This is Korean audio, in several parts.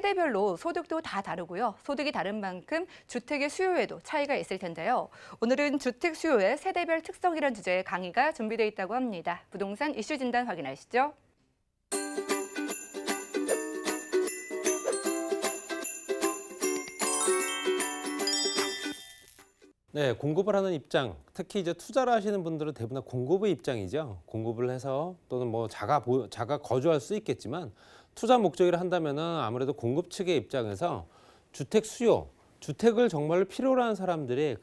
세대별로 소득도 다 다르고요. 소득이 다른 만큼 주택의 수요에도 차이가 있을 텐데요. 오늘은 주택 수요의 세대별 특성이란 주제의 강의가 준비되어 있다고 합니다. 부동산 이슈 진단 확인하시죠. 네, 공급을 하는 입장, 특히 이제 투자를 하시는 분들은 대부분 공급의 입장이죠. 공급을 해서 또는 뭐 자가 거주할 수 있겠지만 투자 목적으로 한다면은 아무래도 공급 측의 입장에서 주택 수요, 주택을 정말로 필요로 하는 사람들의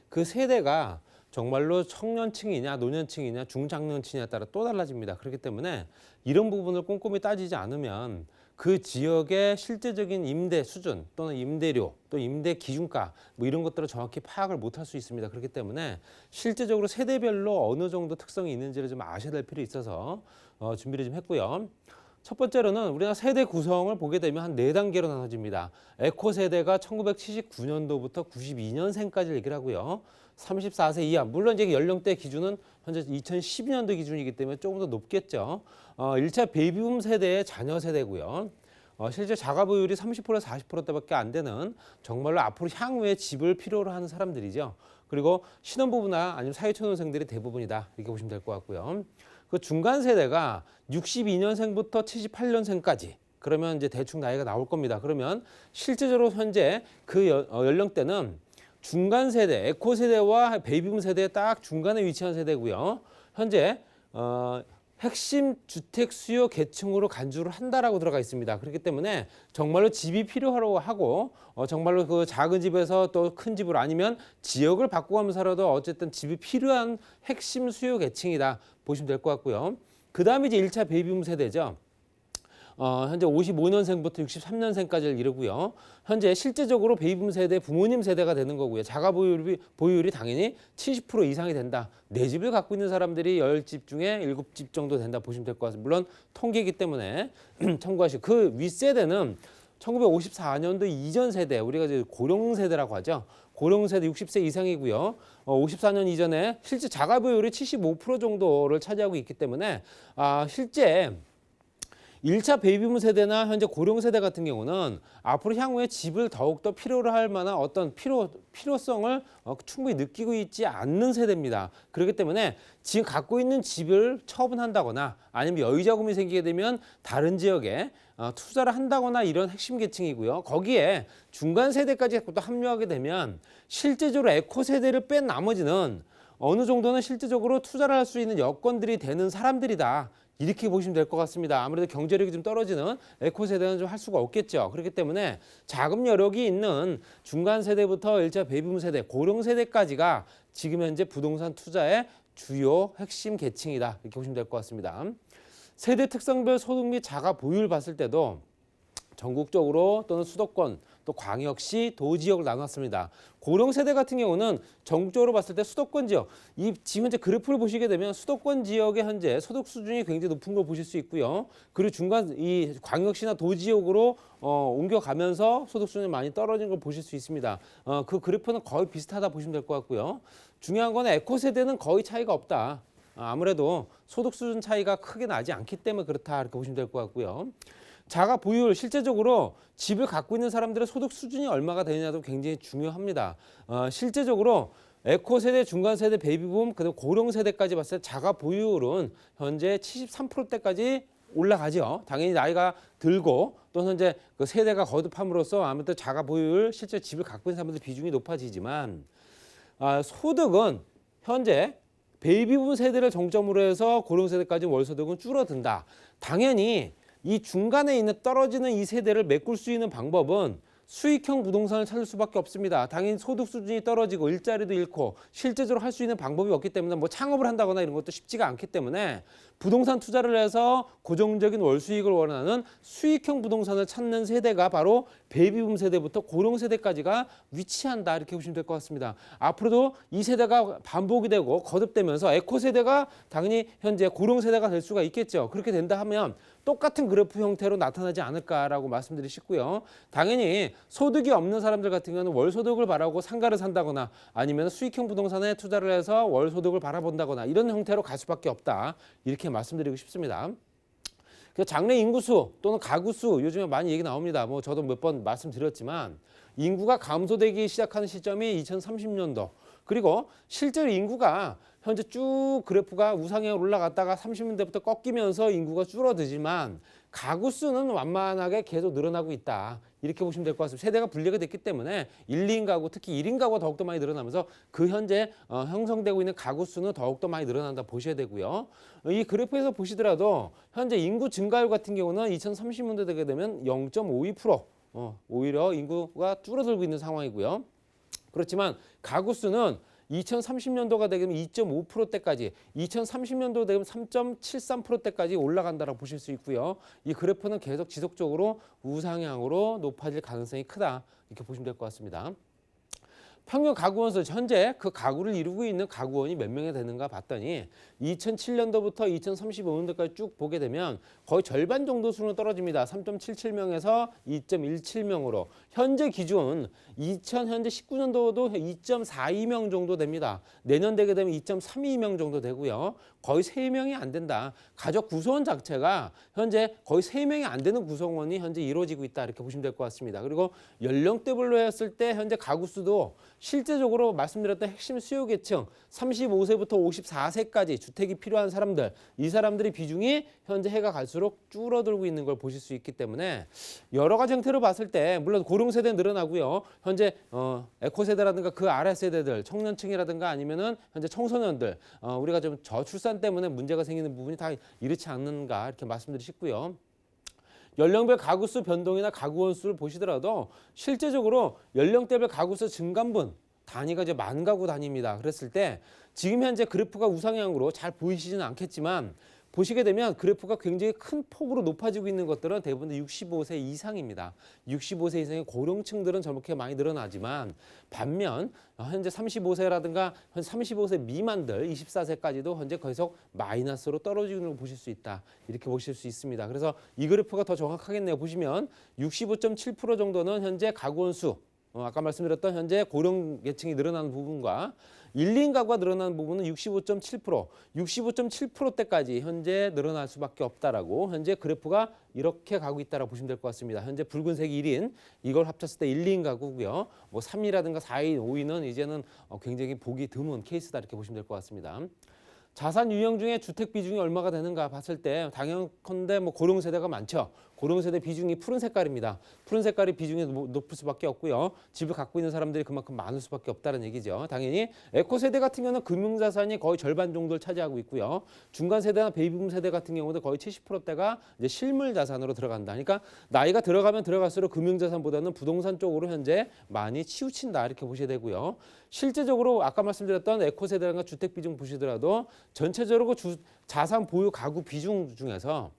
그 세대가 정말로 청년층이냐, 노년층이냐, 중장년층이냐에 따라 또 달라집니다. 그렇기 때문에 이런 부분을 꼼꼼히 따지지 않으면 그 지역의 실제적인 임대 수준 또는 임대료 또 임대 기준가 뭐 이런 것들을 정확히 파악을 못할 수 있습니다. 그렇기 때문에 실제적으로 세대별로 어느 정도 특성이 있는지를 좀 아셔야 될 필요 있어서 준비를 좀 했고요. 첫 번째로는 우리나라 세대 구성을 보게 되면 한 4단계로 나눠집니다. 에코 세대가 1979년도부터 92년생까지 얘기를 하고요. 34세 이하, 물론 이제 연령대 기준은 현재 2012년도 기준이기 때문에 조금 더 높겠죠. 1차 베이비붐 세대의 자녀 세대고요. 실제 자가 보유율이 30%에서 40%대밖에 안 되는 정말로 앞으로 향후에 집을 필요로 하는 사람들이죠. 그리고 신혼부부나 아니면 사회초년생들이 대부분이다 이렇게 보시면 될 것 같고요. 그 중간 세대가 62년생부터 78년생까지 그러면 이제 대충 나이가 나올 겁니다. 그러면 실제적으로 현재 그 연령대는 중간 세대, 에코 세대와 베이비붐 세대의 딱 중간에 위치한 세대고요. 현재 핵심 주택 수요 계층으로 간주를 한다라고 들어가 있습니다. 그렇기 때문에 정말로 집이 필요하고 하고 정말로 그 작은 집에서 또 큰 집으로 아니면 지역을 바꿔가면서라도 어쨌든 집이 필요한 핵심 수요 계층이다 보시면 될 것 같고요. 그 다음에 이제 1차 베이비붐 세대죠. 현재 55년생부터 63년생까지를 이루고요. 현재 실제적으로 베이비붐 세대, 부모님 세대가 되는 거고요. 자가 보유율이 당연히 70% 이상이 된다. 4집을 갖고 있는 사람들이 10집 중에 7집 정도 된다 보시면 될 것 같습니다. 물론 통계이기 때문에 참고하시고 그 윗세대는 1954년도 이전 세대, 우리가 이제 고령 세대라고 하죠. 고령 세대 60세 이상이고요. 54년 이전에 실제 자가 보유율이 75% 정도를 차지하고 있기 때문에 실제 1차 베이비붐 세대나 현재 고령 세대 같은 경우는 앞으로 향후에 집을 더욱더 필요로 할 만한 어떤 필요성을 충분히 느끼고 있지 않는 세대입니다. 그렇기 때문에 지금 갖고 있는 집을 처분한다거나 아니면 여유자금이 생기게 되면 다른 지역에 투자를 한다거나 이런 핵심 계층이고요. 거기에 중간 세대까지 또 합류하게 되면 실제적으로 에코 세대를 뺀 나머지는 어느 정도는 실제적으로 투자를 할 수 있는 여건들이 되는 사람들이다. 이렇게 보시면 될 것 같습니다. 아무래도 경제력이 좀 떨어지는 에코 세대는 좀 할 수가 없겠죠. 그렇기 때문에 자금 여력이 있는 중간 세대부터 1차 베이비붐 세대, 고령 세대까지가 지금 현재 부동산 투자의 주요 핵심 계층이다. 이렇게 보시면 될 것 같습니다. 세대 특성별 소득 및 자가 보유를 봤을 때도 전국적으로 또는 수도권 또 광역시 도지역을 나눴습니다. 고령 세대 같은 경우는 전국적으로 봤을 때 수도권 지역, 지금 현재 그래프를 보시게 되면 수도권 지역의 현재 소득 수준이 굉장히 높은 걸 보실 수 있고요. 그리고 중간 이 광역시나 도지역으로 옮겨가면서 소득 수준이 많이 떨어진 걸 보실 수 있습니다. 그 그래프는 거의 비슷하다 보시면 될 것 같고요. 중요한 건 에코 세대는 거의 차이가 없다. 아무래도 소득 수준 차이가 크게 나지 않기 때문에 그렇다 이렇게 보시면 될 것 같고요. 자가 보유율, 실제적으로 집을 갖고 있는 사람들의 소득 수준이 얼마가 되느냐도 굉장히 중요합니다. 실제적으로 에코 세대, 중간 세대, 베이비붐, 그리고 고령 세대까지 봤을 때 자가 보유율은 현재 73%대까지 올라가죠. 당연히 나이가 들고 또 현재 그 세대가 거듭함으로써 아무튼 자가 보유율, 실제 집을 갖고 있는 사람들 비중이 높아지지만 소득은 현재 베이비붐 세대를 정점으로 해서 고령 세대까지 월소득은 줄어든다. 당연히 이 중간에 있는 떨어지는 이 세대를 메꿀 수 있는 방법은 수익형 부동산을 찾을 수밖에 없습니다. 당연히 소득 수준이 떨어지고 일자리도 잃고 실제적으로 할 수 있는 방법이 없기 때문에 뭐 창업을 한다거나 이런 것도 쉽지가 않기 때문에 부동산 투자를 해서 고정적인 월 수익을 원하는 수익형 부동산을 찾는 세대가 바로 베이비붐 세대부터 고령 세대까지가 위치한다 이렇게 보시면 될 것 같습니다. 앞으로도 이 세대가 반복이 되고 거듭되면서 에코 세대가 당연히 현재 고령 세대가 될 수가 있겠죠. 그렇게 된다 하면 똑같은 그래프 형태로 나타나지 않을까라고 말씀드리고 싶고요. 당연히 소득이 없는 사람들 같은 경우는 월소득을 바라고 상가를 산다거나 아니면 수익형 부동산에 투자를 해서 월소득을 바라본다거나 이런 형태로 갈 수밖에 없다. 이렇게 말씀드리고 싶습니다. 그 장래 인구수 또는 가구수 요즘에 많이 얘기 나옵니다. 뭐 저도 몇 번 말씀드렸지만 인구가 감소되기 시작하는 시점이 2030년도. 그리고 실제로 인구가 현재 쭉 그래프가 우상향으로 올라갔다가 30년대부터 꺾이면서 인구가 줄어들지만 가구 수는 완만하게 계속 늘어나고 있다. 이렇게 보시면 될 것 같습니다. 세대가 분리가 됐기 때문에 1, 2인 가구, 특히 1인 가구가 더욱더 많이 늘어나면서 그 현재 형성되고 있는 가구 수는 더욱더 많이 늘어난다 보셔야 되고요. 이 그래프에서 보시더라도 현재 인구 증가율 같은 경우는 2030년대 되게 되면 0.52%, 오히려 인구가 줄어들고 있는 상황이고요. 그렇지만 가구 수는 2030년도가 되면 2.5%대까지, 2030년도 되면 3.73%대까지 올라간다고 보실 수 있고요. 이 그래프는 계속 지속적으로 우상향으로 높아질 가능성이 크다. 이렇게 보시면 될 것 같습니다. 평균 가구원 수, 현재 그 가구를 이루고 있는 가구원이 몇 명이 되는가 봤더니 2007년도부터 2035년도까지 쭉 보게 되면 거의 절반 정도 수는 떨어집니다. 3.77명에서 2.17명으로. 현재 기준 현재 19년도도 2.42명 정도 됩니다. 내년 되게 되면 2.32명 정도 되고요. 거의 3명이 안 된다. 가족 구성원 자체가 현재 거의 3명이 안 되는 구성원이 현재 이루어지고 있다. 이렇게 보시면 될 것 같습니다. 그리고 연령대별로 했을 때 현재 가구 수도 실제적으로 말씀드렸던 핵심 수요 계층 35세부터 54세까지 주택이 필요한 사람들, 이 사람들의 비중이 현재 해가 갈수록 줄어들고 있는 걸 보실 수 있기 때문에 여러 가지 형태로 봤을 때 물론 고령세대 늘어나고요. 현재 에코세대라든가 그 아래 세대들, 청년층이라든가 아니면은 현재 청소년들, 우리가 좀 저출산 때문에 문제가 생기는 부분이 다 이렇지 않는가 이렇게 말씀드리고 싶고요. 연령별 가구수 변동이나 가구원 수를 보시더라도 실제적으로 연령대별 가구수 증감분 단위가 이제 만 가구 단위입니다. 그랬을 때 지금 현재 그래프가 우상향으로 잘 보이시지는 않겠지만 보시게 되면 그래프가 굉장히 큰 폭으로 높아지고 있는 것들은 대부분 65세 이상입니다. 65세 이상의 고령층들은 저렇게 많이 늘어나지만 반면 현재 35세라든가 35세 미만들 24세까지도 현재 계속 마이너스로 떨어지는 걸 보실 수 있다. 이렇게 보실 수 있습니다. 그래서 이 그래프가 더 정확하겠네요. 보시면 65.7% 정도는 현재 가구원 수, 아까 말씀드렸던 현재 고령 계층이 늘어나는 부분과 1, 2인 가구가 늘어나는 부분은 65.7%, 65.7%대까지 현재 늘어날 수밖에 없다라고 현재 그래프가 이렇게 가고 있다라고 보시면 될 것 같습니다. 현재 붉은색이 1인, 이걸 합쳤을 때 1, 2인 가구고요. 뭐 3인이라든가 4인, 5인은 이제는 굉장히 보기 드문 케이스다 이렇게 보시면 될 것 같습니다. 자산 유형 중에 주택 비중이 얼마가 되는가 봤을 때 당연컨대 뭐 고령 세대가 많죠. 고령 세대 비중이 푸른 색깔입니다. 푸른 색깔의 비중이 높을 수밖에 없고요. 집을 갖고 있는 사람들이 그만큼 많을 수밖에 없다는 얘기죠. 당연히 에코 세대 같은 경우는 금융 자산이 거의 절반 정도를 차지하고 있고요. 중간 세대나 베이비붐 세대 같은 경우도 거의 70%대가 이제 실물 자산으로 들어간다. 그러니까 나이가 들어가면 들어갈수록 금융 자산보다는 부동산 쪽으로 현재 많이 치우친다 이렇게 보셔야 되고요. 실제적으로 아까 말씀드렸던 에코 세대나 주택 비중 보시더라도 전체적으로 자산 보유 가구 비중 중에서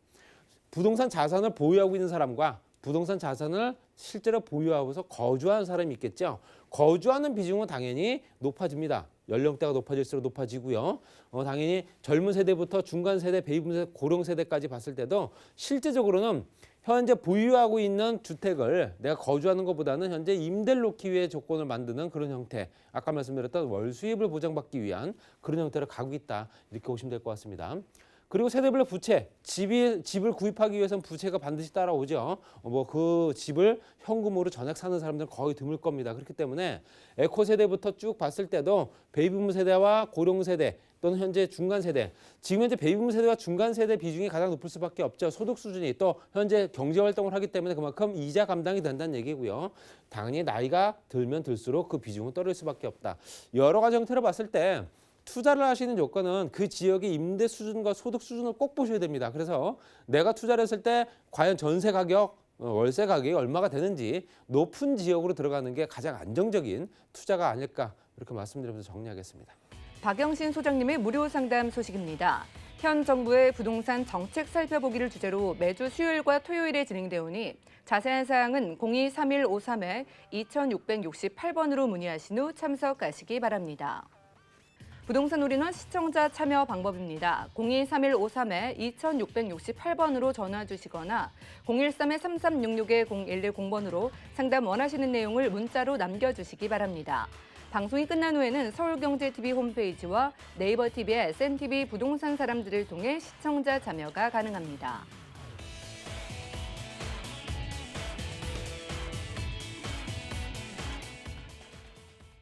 부동산 자산을 보유하고 있는 사람과 부동산 자산을 실제로 보유하고서 거주하는 사람이 있겠죠. 거주하는 비중은 당연히 높아집니다. 연령대가 높아질수록 높아지고요. 당연히 젊은 세대부터 중간 세대, 베이비 세대, 고령 세대까지 봤을 때도 실제적으로는 현재 보유하고 있는 주택을 내가 거주하는 것보다는 현재 임대를 놓기 위해 조건을 만드는 그런 형태. 아까 말씀드렸던 월 수입을 보장받기 위한 그런 형태로 가고 있다. 이렇게 보시면 될 것 같습니다. 그리고 세대별로 부채, 집을 구입하기 위해서는 부채가 반드시 따라오죠. 그 집을 현금으로 전액 사는 사람들은 거의 드물 겁니다. 그렇기 때문에 에코 세대부터 쭉 봤을 때도 베이비붐 세대와 고령 세대 또는 현재 중간 세대, 지금 현재 베이비붐 세대와 중간 세대 비중이 가장 높을 수밖에 없죠. 소득 수준이 또 현재 경제 활동을 하기 때문에 그만큼 이자 감당이 된다는 얘기고요. 당연히 나이가 들면 들수록 그 비중은 떨어질 수밖에 없다. 여러 가지 형태로 봤을 때 투자를 하시는 요건은 그 지역의 임대 수준과 소득 수준을 꼭 보셔야 됩니다. 그래서 내가 투자를 했을 때 과연 전세 가격, 월세 가격이 얼마가 되는지 높은 지역으로 들어가는 게 가장 안정적인 투자가 아닐까 이렇게 말씀드리면서 정리하겠습니다. 박영신 소장님의 무료 상담 소식입니다. 현 정부의 부동산 정책 살펴보기를 주제로 매주 수요일과 토요일에 진행되오니 자세한 사항은 023153-2668번으로 문의하신 후 참석하시기 바랍니다. 부동산 올인원 시청자 참여 방법입니다. 023153-2668번으로 전화 주시거나 013-3366-0110번으로 상담 원하시는 내용을 문자로 남겨주시기 바랍니다. 방송이 끝난 후에는 서울경제TV 홈페이지와 네이버 TV의 SNTV 부동산 사람들을 통해 시청자 참여가 가능합니다.